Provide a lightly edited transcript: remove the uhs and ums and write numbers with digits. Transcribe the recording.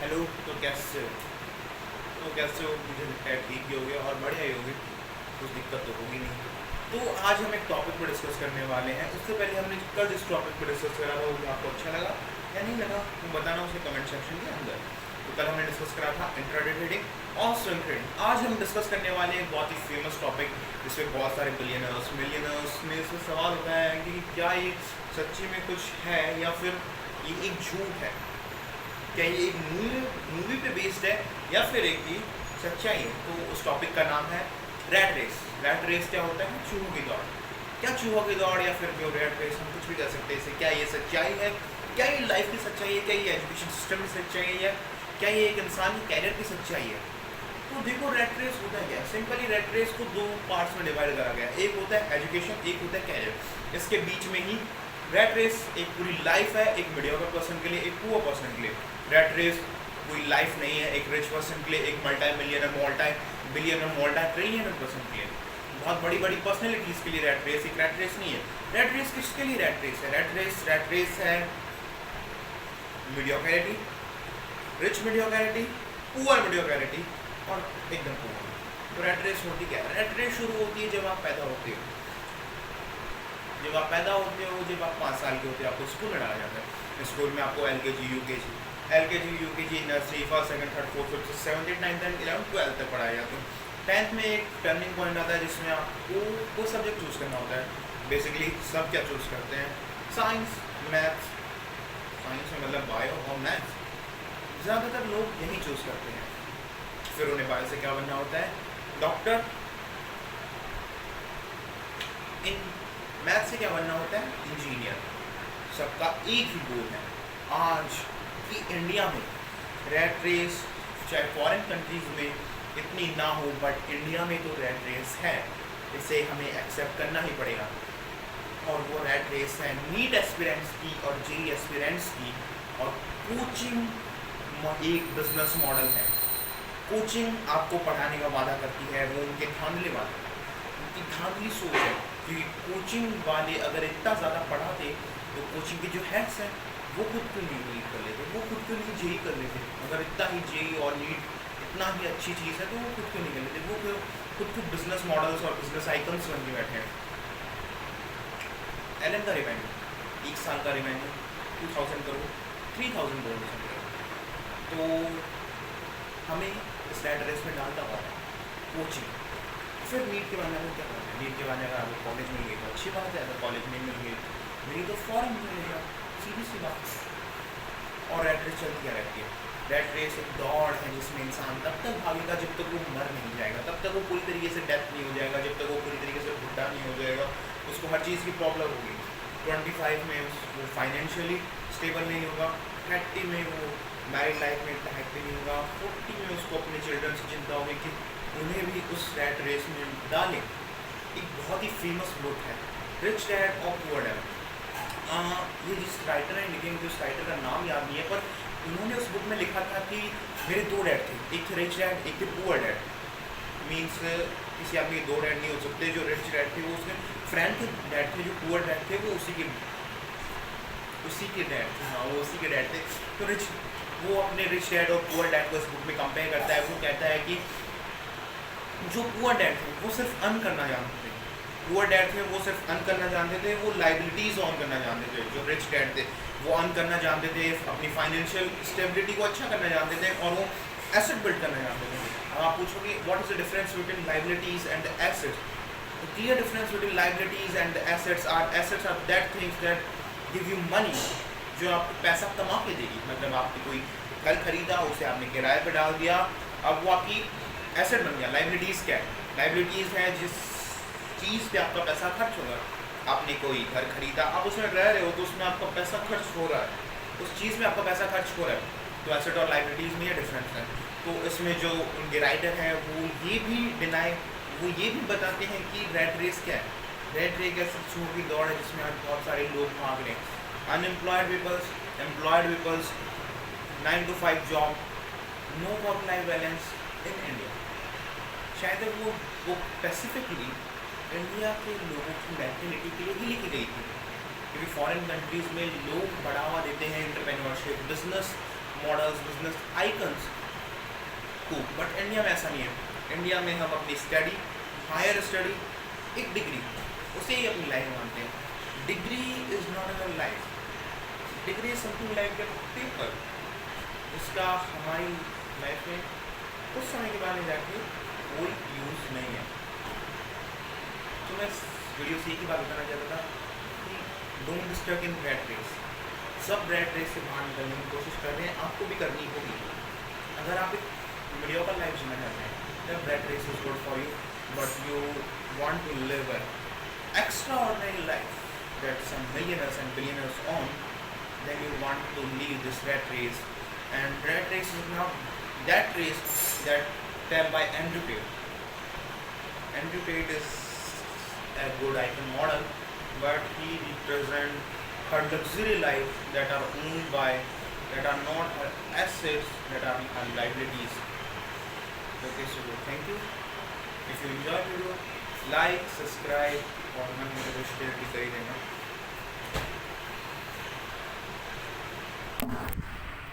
Hello. तो कैसे हो? मुझे लगता है ठीक ही होगे और बढ़िया ही होगे, कुछ दिक्कत तो होगी नहीं। तो आज हम एक टॉपिक पर डिस्कस करने वाले हैं। उससे पहले हमने कल जिस टॉपिक पर डिस्कस करा था वो आपको अच्छा लगा या नहीं लगा तो बताना उसे कमेंट सेक्शन के अंदर। तो कल हमने डिस्कस करा था इंट्राडे ट्रेडिंग और स्विंग ट्रेडिंग। आज हम डिस्कस करने वाले हैं एक बहुत ही फेमस टॉपिक जिसमें बहुत सारे बिलियनर्स मिलियनर्स में से सवाल होता है कि क्या ये सच्ची में कुछ है या फिर ये एक झूठ है, क्या ये एक मूवी पे बेस्ड है या फिर एक ही सच्चाई है। तो उस टॉपिक का नाम है रैट रेस। रैट रेस क्या होता है? चूहों की दौड़। क्या चूहों की दौड़ या फिर जो रैट रेस हम कुछ भी कर सकते हैं इसे, क्या ये सच्चाई है? क्या ये लाइफ की सच्चाई है? क्या ये एजुकेशन सिस्टम की सच्चाई है? क्या ये एक इंसान की कैरियर की सच्चाई है? तो देखो रैट रेस होता है क्या। सिंपली रैट रेस को दो पार्ट्स में डिवाइड करा गया है। एक होता है एजुकेशन, एक होता है कैरियर। इसके बीच में ही रैट रेस एक पूरी लाइफ है, एक मीडियोकर पर्सन के लिए, एक पुअर पर्सन के लिए। रैट रेस कोई लाइफ नहीं है एक रिच पर्सन के लिए, एक multi millionaire multi trillionaire person के लिए, बहुत बड़ी बड़ी पर्सनैलिटीज के लिए रैट रेस एक रैट रेस नहीं है। रैट रेस किसके लिए रैट रेस है? रैट रेस है mediocrity, rich mediocrity, poor mediocrity और एकदम पुअर। तो रैट रेस होती क्या है? रैट रेस शुरू होती है जब आप पैदा होते हो। जब आप 5 साल के होते हो आपको स्कूल में डाला जाता है। स्कूल में आपको LKG UKG nursery first second third fourth fifth seventh eight ninth and 11th 12th तक पढ़ाया जाता है। 10th में एक टर्निंग पॉइंट आता है जिसमें आपको वो सब्जेक्ट चूज़ करना होता है। बेसिकली सब क्या चूज़ करते हैं? Science, maths. साइंस में मतलब बायो और मैथ्स, ज़्यादातर लोग यही चूज़ करते हैं। फिर उन्हें बायो से क्या बनना होता है? डॉक्टर। इन मैथ से क्या बनना होता है? इंजीनियर। सबका एक ही गोल है आज कि इंडिया में रैट रेस, चाहे फॉरेन कंट्रीज में इतनी ना हो बट इंडिया में तो रैट रेस है, इसे हमें एक्सेप्ट करना ही पड़ेगा। और वो रैट रेस है नीट एस्पिरेंट्स की और जेई एस्पिरेंट्स की। और कोचिंग एक बिजनेस मॉडल है। कोचिंग आपको पढ़ाने का वादा करती है, वो उनके धांधले वाले, उनकी धांधली सोच है कि कोचिंग वाले अगर इतना ज़्यादा पढ़ाते तो कोचिंग के जो हेड्स हैं वो खुद क्यों नहीं नीट कर लेते, वो खुद क्यों नहीं जेई कर लेते। अगर इतना ही जेई और नीट इतना ही अच्छी चीज़ है तो वो खुद क्यों नहीं कर लेते। वो खुद बिजनेस मॉडल्स और बिजनेस आइकन्स बन के बैठे हैं। एलन का रिवेन्यू, 1 साल का रिवेन्यू 2000 करोड़, 3000 करोड़ समझो। तो हमें इस रैट रेस में डालता हुआ है कोचिंग। फिर नीट के बाद में क्या करना है? नीट के बाद अगर आपको कॉलेज मिल गई तो अच्छी बात है, अगर कॉलेज नहीं मिल गई मेरी तो फॉरन मिलेगा, सीधी सी बात। और रैट रेस चलती क्या रहती है? रैट रेस एक दौड़ है जिसमें इंसान तब तक भागेगा जब तक वो मर नहीं जाएगा, तब तक वो पूरी तरीके से डेथ नहीं हो जाएगा, जब तक वो पूरी तरीके से बुढ़ा नहीं हो जाएगा। उसको हर चीज़ की प्रॉब्लम होगी। 25 में वो फाइनेंशियली स्टेबल नहीं होगा, 30 में वो मैरिड लाइफ में इतना हैप्पी नहीं होगा, 40 में उसको अपने चिल्ड्रन की चिंता होगी कि उन्हें भी उस रैट रेस में डालें। एक बहुत ही फेमस बुक है रिच डैड और पुअर डैड। ये जिस राइटर ने लिखी, मुझे उस राइटर का नाम याद नहीं है, पर उन्होंने उस बुक में लिखा था कि मेरे 2 डैड थे, एक थे रिच डैड एक थे पुअर डैड। मीन्स किसी आदमी के 2 डैड नहीं हो सकते। जो रिच डैड थे वो उसके फ्रेंड के डैड थे, जो पुअर डैड थे वो उसी के डैड थे। हाँ, वो उसी के डैड थे। तो वो अपने रिच डैड और पुअर डैड को इस बुक में कंपेयर करता है। वो कहता है कि जो पुअर डैड थे वो सिर्फ अर्न करना जानते थे, पुअर डैड थे वो सिर्फ अर्न करना जानते थे, वो लाइबिलिटीज़ ऑन करना जानते थे। जो रिच डैड थे वो अर्न करना जानते थे, अपनी फाइनेंशियल स्टेबिलिटी को अच्छा करना जानते थे और वो एसेट बिल्ड करना जानते थे। अब आप पूछोगे what is the difference between liabilities and the assets? The clear difference between liabilities and the assets are that things that give you money, जो आपको पैसा कमा के देगी। मतलब आपने कोई घर खरीदा, उसे आपने किराए पर डाल दिया, अब वो आपकी एसेट बन गया। लाइबिलिटीज़ क्या है? लाइबिलिटीज़ है जिस चीज़ पे आपका पैसा खर्च होगा। आपने कोई घर खरीदा, आप उसमें रह रहे हो तो उसमें आपका पैसा खर्च हो रहा है, उस चीज़ में आपका पैसा खर्च हो रहा है। तो एसेट और लाइबिलिटीज़ में ये डिफरेंस है। तो इसमें जो उनके राइटर हैं वो ये भी बताते हैं कि रैट रेस क्या है। रैट रेस ऐसी चूहों की दौड़ है जिसमें आज बहुत सारे लोग भाग रहे हैं। Unemployed peoples, employed peoples, 9 to 5 job, no work life balance in India. शायद वो स्पेसिफिकली इंडिया के लोगों की मेंटेलिटी के लिए ही लिखी गई थी, क्योंकि फॉरेन कंट्रीज़ में लोग बढ़ावा देते हैं entrepreneurship, business models, business icons को, बट इंडिया में ऐसा नहीं है। इंडिया में हम अपनी स्टडी, हायर स्टडी, एक डिग्री, उसे ही अपनी लाइफ मानते हैं। Degree is not our life, degree is something like a paper, इसका हमारी लाइफ में कुछ समय के बाद जाके कोई यूज़ नहीं है। तो मैं वीडियो से एक ही बात बताना चाहता था कि don't be stuck in rat race. सब रैट रेस से बाहर निकलने की कोशिश कर रहे हैं, आपको भी करनी होगी। अगर आप एक मीडियोकर लाइफ जीना चाहते हैं, तब rat race is good for you, but you want to live an extraordinary life that some millionaires and billionaires own, then you want to leave this rat race. And rat race is not that race that tell by Andrew Tate. Andrew Tate is a good icon model, but he represents her luxury life that are owned by, that are not her assets, that are her liabilities. Okay, so thank you. If you enjoy the video, like, subscribe और मैं मुझे share भी कर ही देना।